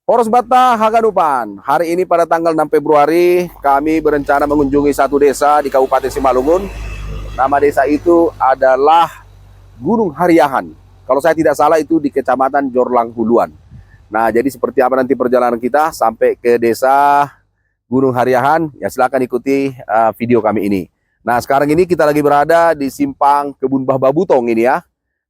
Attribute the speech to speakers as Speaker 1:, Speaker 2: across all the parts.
Speaker 1: Horos-Bata Haganupan. Hari ini pada tanggal 6 Februari kami berencana mengunjungi satu desa di Kabupaten Simalungun. Nama desa itu adalah Gunung Hariahan. Kalau saya tidak salah itu di Kecamatan Jorlang Huluan. Nah, jadi seperti apa nanti perjalanan kita sampai ke desa Gunung Hariahan? Ya silakan ikuti video kami ini. Nah, sekarang ini kita lagi berada di simpang Kebun Bah Babutong ini ya.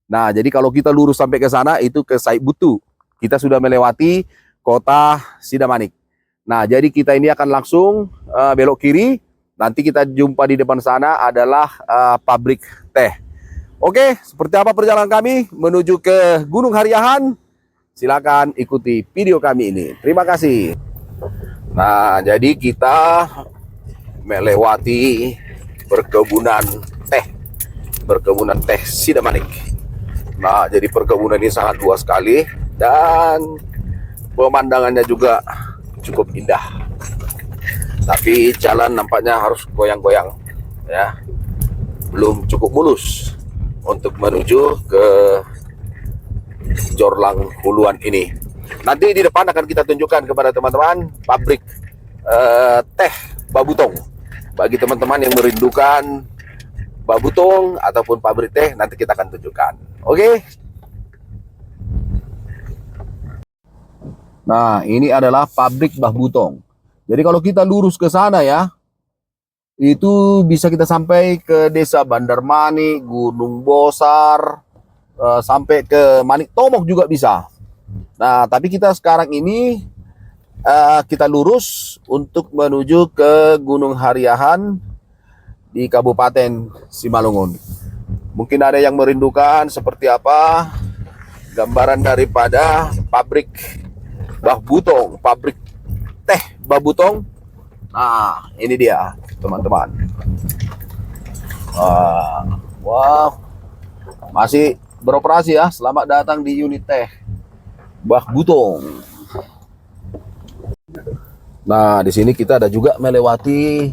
Speaker 1: Nah, jadi kalau kita lurus sampai ke sana itu ke Saibutu. Kita sudah melewati kota Sidamanik. Nah, jadi kita ini akan langsung belok kiri. Nanti kita jumpa di depan sana adalah pabrik teh. Oke, seperti apa perjalanan kami menuju ke Gunung Hariahan? Silakan ikuti video kami ini. Terima kasih. Nah, jadi kita melewati perkebunan teh Sidamanik. Nah, jadi perkebunan ini sangat luas sekali dan pemandangannya juga cukup indah. Tapi jalan nampaknya harus goyang-goyang ya. Belum cukup mulus untuk menuju ke Jorlang Huluan ini. Nanti di depan akan kita tunjukkan kepada teman-teman pabrik teh Babutong. Bagi teman-teman yang merindukan Babutong ataupun pabrik teh, nanti kita akan tunjukkan. Oke. Nah, ini adalah pabrik Babutong. Jadi kalau kita lurus ke sana ya, itu bisa kita sampai ke desa Bandarmani, Gunung Bosar, sampai ke Manik Tomok juga bisa. Nah, tapi kita sekarang ini kita lurus untuk menuju ke Gunung Hariahan di Kabupaten Simalungun. Mungkin ada yang merindukan seperti apa gambaran daripada pabrik Babutong, pabrik teh Babutong. Nah, ini dia teman-teman. Wow, masih beroperasi ya. Selamat datang di unit teh Babutong. Nah, di sini kita ada juga melewati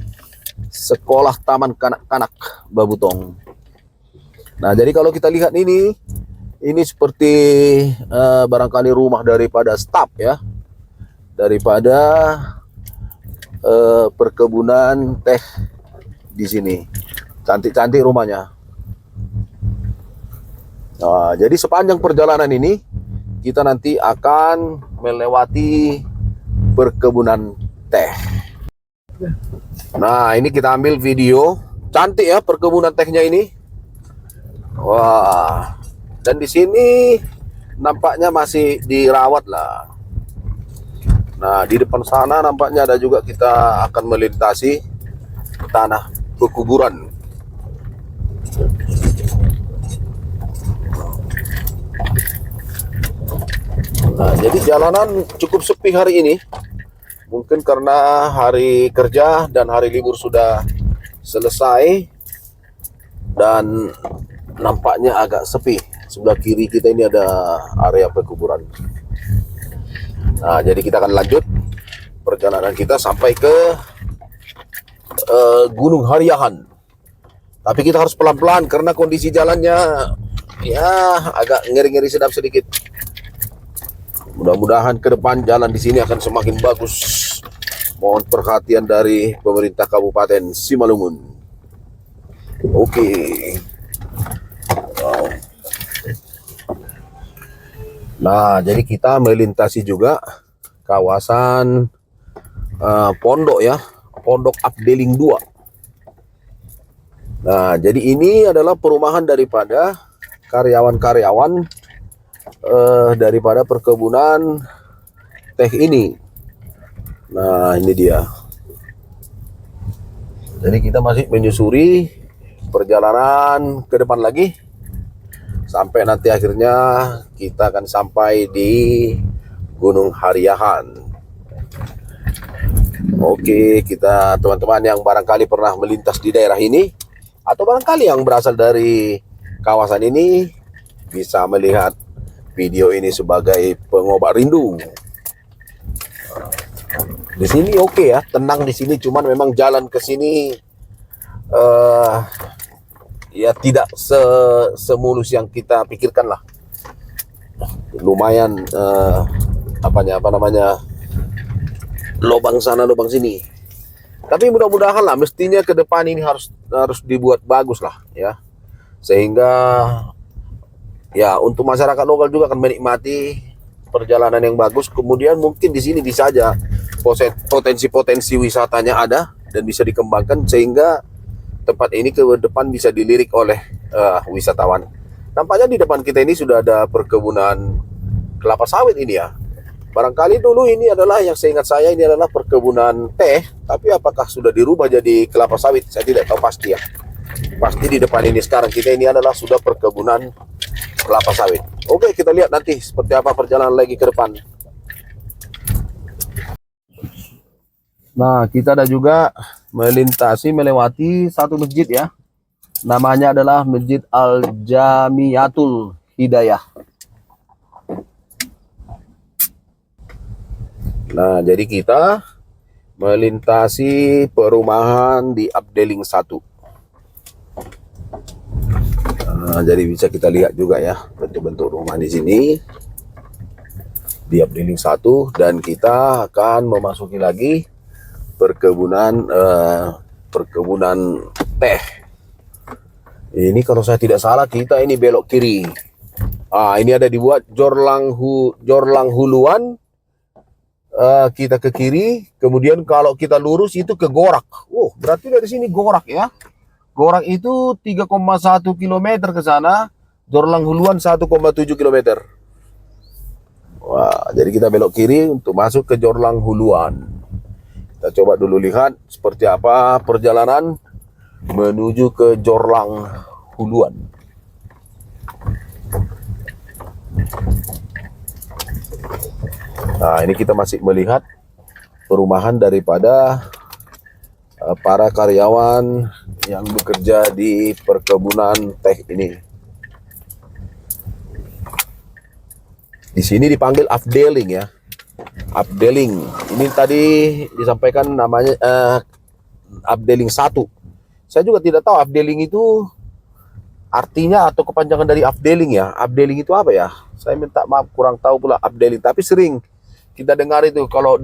Speaker 1: sekolah taman kanak-kanak Babutong. Nah, jadi kalau kita lihat ini seperti barangkali rumah daripada staf ya, daripada perkebunan teh di sini. Cantik-cantik rumahnya. Nah, jadi sepanjang perjalanan ini kita nanti akan melewati perkebunan teh. Nah, ini kita ambil video. Cantik ya perkebunan tehnya ini. Wah. Dan di sini nampaknya masih dirawat lah. Nah, di depan sana nampaknya ada juga kita akan melintasi tanah pekuburan. Nah, jadi jalanan cukup sepi hari ini. Mungkin karena hari kerja dan hari libur sudah selesai dan nampaknya agak sepi. Sebelah kiri kita ini ada area pekuburan. Nah, jadi kita akan lanjut perjalanan kita sampai ke Gunung Hariahan. Tapi kita harus pelan-pelan karena kondisi jalannya ya agak ngeri-ngeri sedap sedikit. Mudah-mudahan ke depan jalan di sini akan semakin bagus. Mohon perhatian dari pemerintah Kabupaten Simalungun. Oke. Wow. Nah, jadi kita melintasi juga kawasan pondok ya, Pondok Abdeling 2. Nah, jadi ini adalah perumahan daripada karyawan-karyawan daripada perkebunan teh ini. Nah, ini dia. Jadi kita masih menyusuri perjalanan ke depan lagi sampai nanti akhirnya kita akan sampai di Gunung Hariahan. Oke, kita teman-teman yang barangkali pernah melintas di daerah ini atau barangkali yang berasal dari kawasan ini bisa melihat video ini sebagai pengobat rindu. Di sini oke ya, tenang di sini, cuman memang jalan ke sini ya tidak semulus yang kita pikirkan lah. Lumayan apa namanya, lubang sana lubang sini. Tapi mudah-mudahan lah, mestinya ke depan ini harus dibuat bagus lah ya, sehingga ya untuk masyarakat lokal juga akan menikmati perjalanan yang bagus. Kemudian mungkin di sini bisa aja potensi-potensi wisatanya ada dan bisa dikembangkan, sehingga tempat ini ke depan bisa dilirik oleh wisatawan. Nampaknya di depan kita ini sudah ada perkebunan kelapa sawit ini ya. Barangkali dulu ini adalah, yang seingat saya ini adalah perkebunan teh, tapi apakah sudah dirubah jadi kelapa sawit, saya tidak tahu pasti ya. Pasti di depan ini sekarang kita ini adalah sudah perkebunan kelapa sawit. Oke, kita lihat nanti seperti apa perjalanan lagi ke depan. Nah, kita ada juga melewati satu masjid ya. Namanya adalah Masjid Al-Jamiatul Hidayah. Nah, jadi kita melintasi perumahan di Afdeling 1. Nah, jadi bisa kita lihat juga ya bentuk-bentuk rumah di sini di Afdeling 1, dan kita akan memasuki lagi perkebunan teh. Ini kalau saya tidak salah kita ini belok kiri. Ini ada dibuat Jorlang Huluan. Kita ke kiri, kemudian kalau kita lurus itu ke Gorak. Berarti dari sini Gorak ya. Gorak itu 3,1 km ke sana, Jorlang Huluan 1,7 km. Wah, jadi kita belok kiri untuk masuk ke Jorlang Huluan. Kita coba dulu lihat seperti apa perjalanan menuju ke Jorlang Huluan. Nah, ini kita masih melihat perumahan daripada para karyawan yang bekerja di perkebunan teh ini. Di sini dipanggil Afdeling ya. Afdeling. Ini tadi disampaikan namanya Afdeling 1. Saya juga tidak tahu Afdeling itu artinya atau kepanjangan dari Afdeling ya. Afdeling itu apa ya? Saya minta maaf, kurang tahu pula Afdeling. Tapi sering kita dengar itu kalau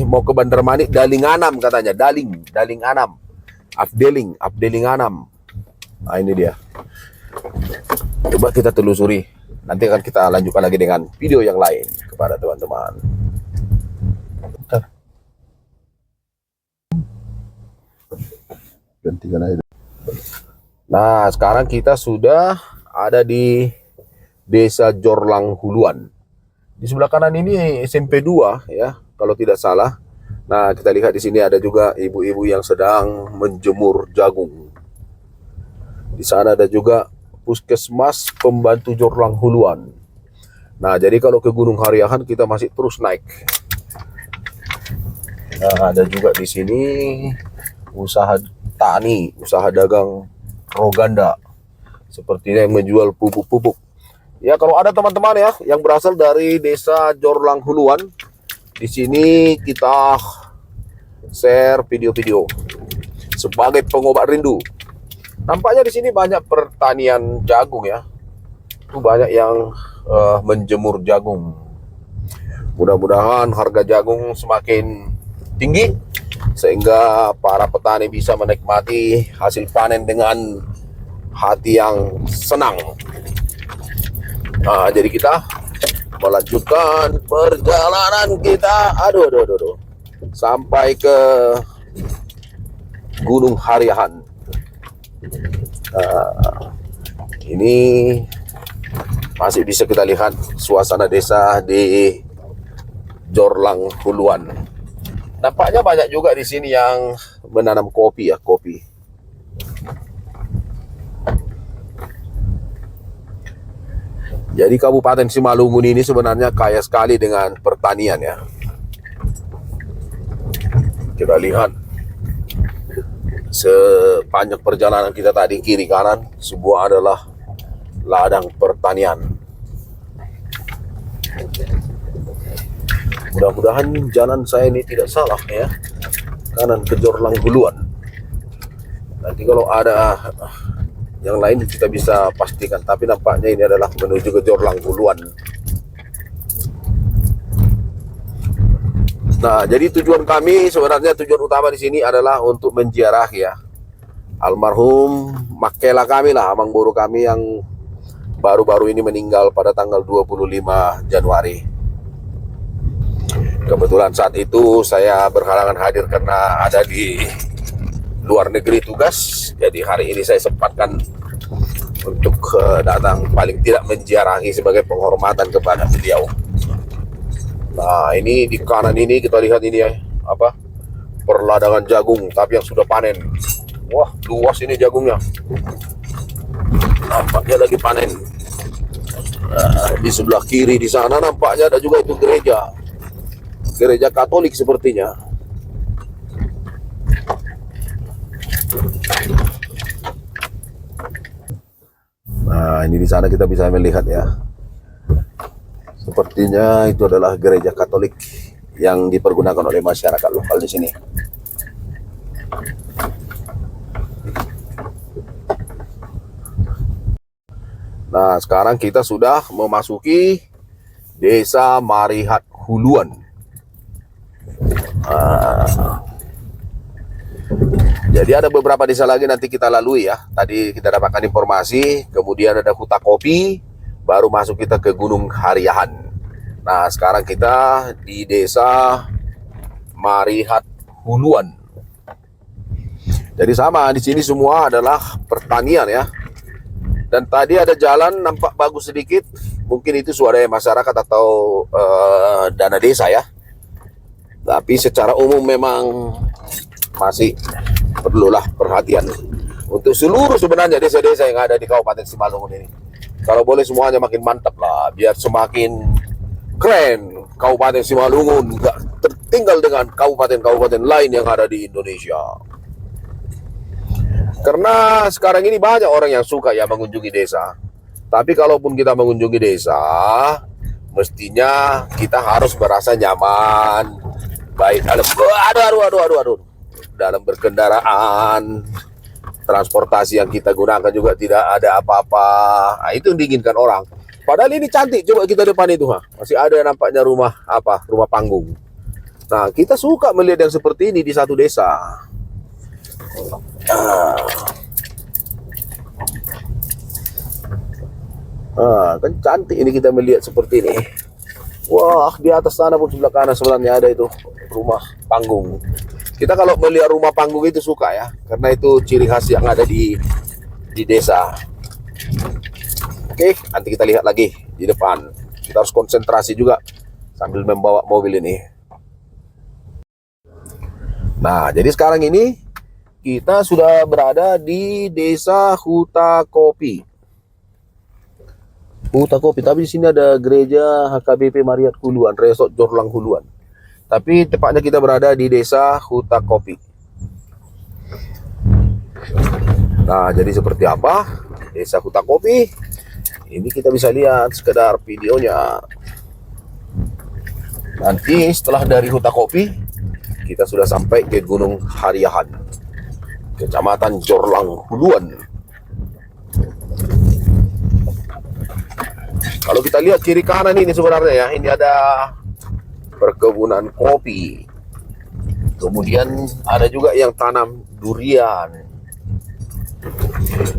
Speaker 1: mau ke Bandar Manik, Daling Anam katanya, Daling Anam, Afdeling Anam. Nah, ini dia. Coba kita telusuri. Nanti akan kita lanjutkan lagi dengan video yang lain kepada teman-teman. Nah, sekarang kita sudah ada di Desa Jorlang Huluan. Di sebelah kanan ini SMP 2 ya, kalau tidak salah. Nah, kita lihat di sini ada juga ibu-ibu yang sedang menjemur jagung. Di sana ada juga Puskesmas Pembantu Jorlang Huluan. Nah, jadi kalau ke Gunung Hariahan kita masih terus naik. Nah, ada juga di sini usaha tani, usaha dagang roganda. Sepertinya yang menjual pupuk-pupuk. Ya, kalau ada teman-teman ya yang berasal dari Desa Jorlang Huluan, di sini kita share video-video sebagai pengobat rindu. Nampaknya di sini banyak pertanian jagung ya. Itu banyak yang menjemur jagung. Mudah-mudahan harga jagung semakin tinggi sehingga para petani bisa menikmati hasil panen dengan hati yang senang. Nah, jadi kita melanjutkan perjalanan kita, sampai ke Gunung Hariahan. Ini masih bisa kita lihat suasana desa di Jorlang Huluan. Nampaknya banyak juga di sini yang menanam kopi ya, kopi. Jadi Kabupaten Simalungun ini sebenarnya kaya sekali dengan pertanian ya. Kita lihat sepanjang perjalanan kita tadi, kiri kanan semua adalah ladang pertanian. Mudah-mudahan jalan saya ini tidak salah ya. Kanan ke Jorlang Huluan. Nanti kalau ada yang lain kita bisa pastikan, tapi nampaknya ini adalah menuju ke Jorlang Huluan. Nah, jadi tujuan kami sebenarnya tujuan utama di sini adalah untuk menziarahi ya almarhum makela kami lah, amang boru kami yang baru-baru ini meninggal pada tanggal 25 Januari. Kebetulan saat itu saya berhalangan hadir karena ada di luar negeri tugas. Jadi hari ini saya sempatkan untuk datang paling tidak menziarahi sebagai penghormatan kepada beliau. Nah, ini di kanan ini kita lihat ini ya, apa? Perladangan jagung tapi yang sudah panen. Wah, luas ini jagungnya. Nampaknya lagi panen. Nah, di sebelah kiri di sana nampaknya ada juga itu gereja Katolik sepertinya. Nah, ini di sana kita bisa melihat ya. Sepertinya itu adalah gereja Katolik yang dipergunakan oleh masyarakat lokal di sini. Nah, sekarang kita sudah memasuki Desa Marihat Huluan. Jadi ada beberapa desa lagi nanti kita lalui ya. Tadi kita dapatkan informasi, kemudian ada Huta Kopi, baru masuk kita ke Gunung Hariahan. Nah, sekarang kita di Desa Marihat Huluan. Jadi sama, di sini semua adalah pertanian ya. Dan tadi ada jalan nampak bagus sedikit, mungkin itu swadaya masyarakat atau dana desa ya. Tapi secara umum memang masih perlulah perhatian untuk seluruh sebenarnya desa-desa yang ada di Kabupaten Simalungun ini. Kalau boleh semuanya makin mantap lah, biar semakin keren Kabupaten Simalungun, nggak tertinggal dengan kabupaten-kabupaten lain yang ada di Indonesia. Karena sekarang ini banyak orang yang suka ya mengunjungi desa. Tapi kalaupun kita mengunjungi desa, mestinya kita harus merasa nyaman, baik dalam berkendaraan, transportasi yang kita gunakan juga tidak ada apa-apa. Nah, itu yang diinginkan orang. Padahal ini cantik, coba kita depan itu masih ada nampaknya rumah panggung. Nah, kita suka melihat yang seperti ini di satu desa. Kan cantik ini kita melihat seperti ini. Wah, di atas sana pun sebelah kanan sebenarnya ada itu rumah panggung. Kita kalau melihat rumah panggung itu suka ya, karena itu ciri khas yang ada di desa. Oke, nanti kita lihat lagi di depan. Kita harus konsentrasi juga sambil membawa mobil ini. Nah, jadi sekarang ini kita sudah berada di Desa Huta Kopi. Huta Kopi, tapi di sini ada gereja HKBP Marihat Huluan, Resort Jorlang Huluan. Tapi tepatnya kita berada di Desa Huta Kopi. Nah, jadi seperti apa Desa Huta Kopi? Ini kita bisa lihat sekedar videonya. Nanti setelah dari Huta Kopi, kita sudah sampai ke Gunung Hariahan, Kecamatan Jorlang Huluan. Kalau kita lihat kiri kanan ini sebenarnya ya, ini ada perkebunan kopi. Kemudian ada juga yang tanam durian.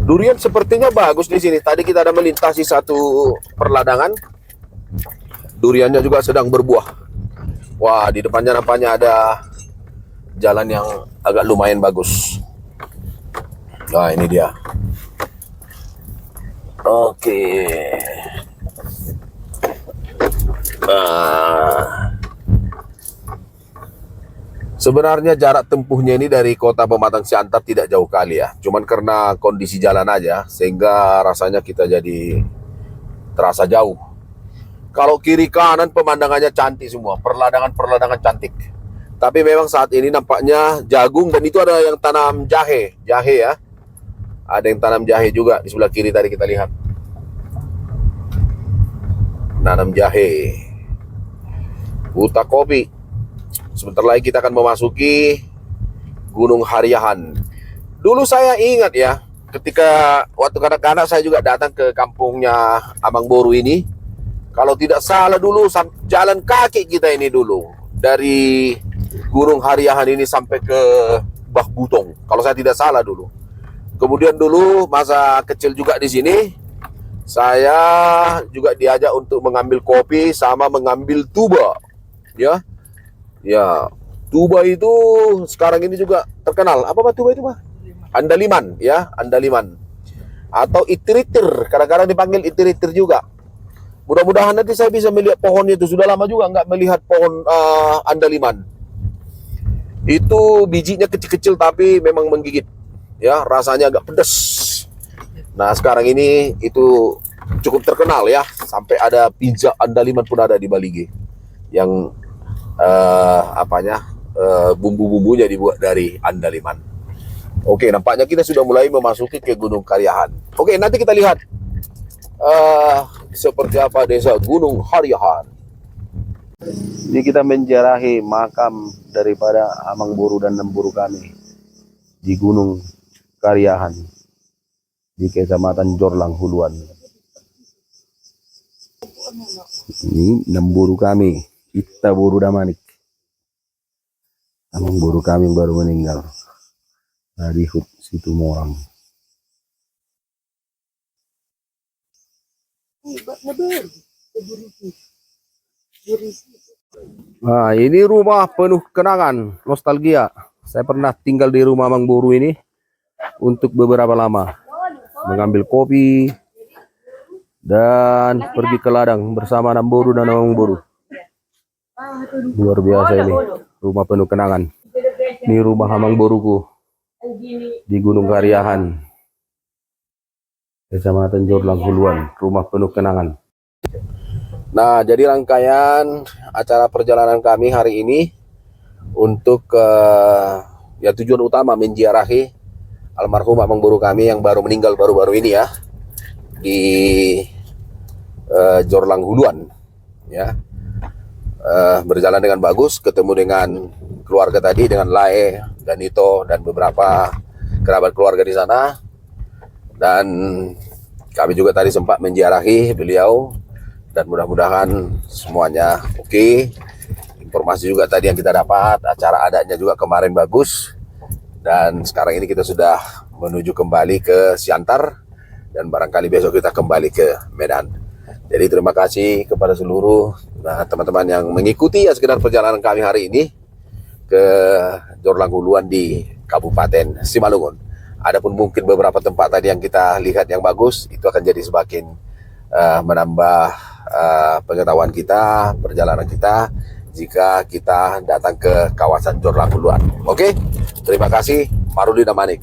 Speaker 1: Durian sepertinya bagus di sini. Tadi kita ada melintasi satu perladangan. Duriannya juga sedang berbuah. Wah, di depannya nampaknya ada jalan yang agak lumayan bagus. Nah, ini dia. Oke. Sebenarnya jarak tempuhnya ini dari kota Pematang Siantar tidak jauh kali ya. Cuman karena kondisi jalan aja, sehingga rasanya kita jadi terasa jauh. Kalau kiri kanan pemandangannya cantik semua, perladangan cantik. Tapi memang saat ini nampaknya jagung, dan itu ada yang tanam jahe ya. Ada yang tanam jahe juga di sebelah kiri tadi kita lihat. Nanam jahe. Huta Kopi. Sebentar lagi kita akan memasuki Gunung Hariahan. Dulu saya ingat ya, ketika waktu kanak-kanak saya juga datang ke kampungnya Amang Boru ini. Kalau tidak salah dulu jalan kaki kita ini dulu dari Gunung Hariahan ini sampai ke Bah Butong, kalau saya tidak salah dulu. Kemudian dulu masa kecil juga di sini, saya juga diajak untuk mengambil kopi sama mengambil tuba, ya. Ya, tuba itu sekarang ini juga terkenal. Apa tuba itu, Pak? Andaliman, ya, andaliman. Atau itir-itir, kadang-kadang dipanggil itir-itir juga. Mudah-mudahan nanti saya bisa melihat pohonnya itu. Sudah lama juga nggak melihat pohon andaliman. Itu bijinya kecil-kecil tapi memang menggigit. Ya, rasanya agak pedas. Nah, sekarang ini itu cukup terkenal ya. Sampai ada pizza andaliman pun ada di Balige. Yang bumbu-bumbunya dibuat dari andaliman. Oke, nampaknya kita sudah mulai memasuki ke Gunung Hariahan. Oke, nanti kita lihat seperti apa desa Gunung Hariahan. Jadi kita menziarahi makam daripada Amang Boru dan Nemburu kami di Gunung Hariahan di Kecamatan Jorlang Huluan. Ini Nemburu kami, Ita Boru Damanik. Amang Boru kami baru meninggal dari situ Morang. Nah, ini rumah penuh kenangan, nostalgia. Saya pernah tinggal di rumah Amang Boru ini untuk beberapa lama, mengambil kopi dan pergi ke ladang bersama Amang Boru dan Amang Boru. Luar biasa ini, rumah penuh kenangan. Ini rumah Amang Boruku di Gunung Hariahan, Kecamatan Jorlang Huluan, rumah penuh kenangan. Nah, jadi rangkaian acara perjalanan kami hari ini untuk ya tujuan utama menziarahi almarhum Amang Boru kami yang baru meninggal baru-baru ini ya di Jorlang Huluan ya. Berjalan dengan bagus, ketemu dengan keluarga tadi, dengan Lae dan Ito dan beberapa kerabat keluarga di sana, dan kami juga tadi sempat menziarahi beliau, dan mudah-mudahan semuanya oke. Informasi juga tadi yang kita dapat, acara adatnya juga kemarin bagus, dan sekarang ini kita sudah menuju kembali ke Siantar, dan barangkali besok kita kembali ke Medan. Jadi terima kasih kepada seluruh teman-teman yang mengikuti ya sekedar perjalanan kami hari ini ke Jorlang Huluan di Kabupaten Simalungun. Adapun mungkin beberapa tempat tadi yang kita lihat yang bagus, itu akan jadi semakin menambah pengetahuan kita, perjalanan kita jika kita datang ke kawasan Jorlang Huluan. Oke, terima kasih. Marudi Damanik.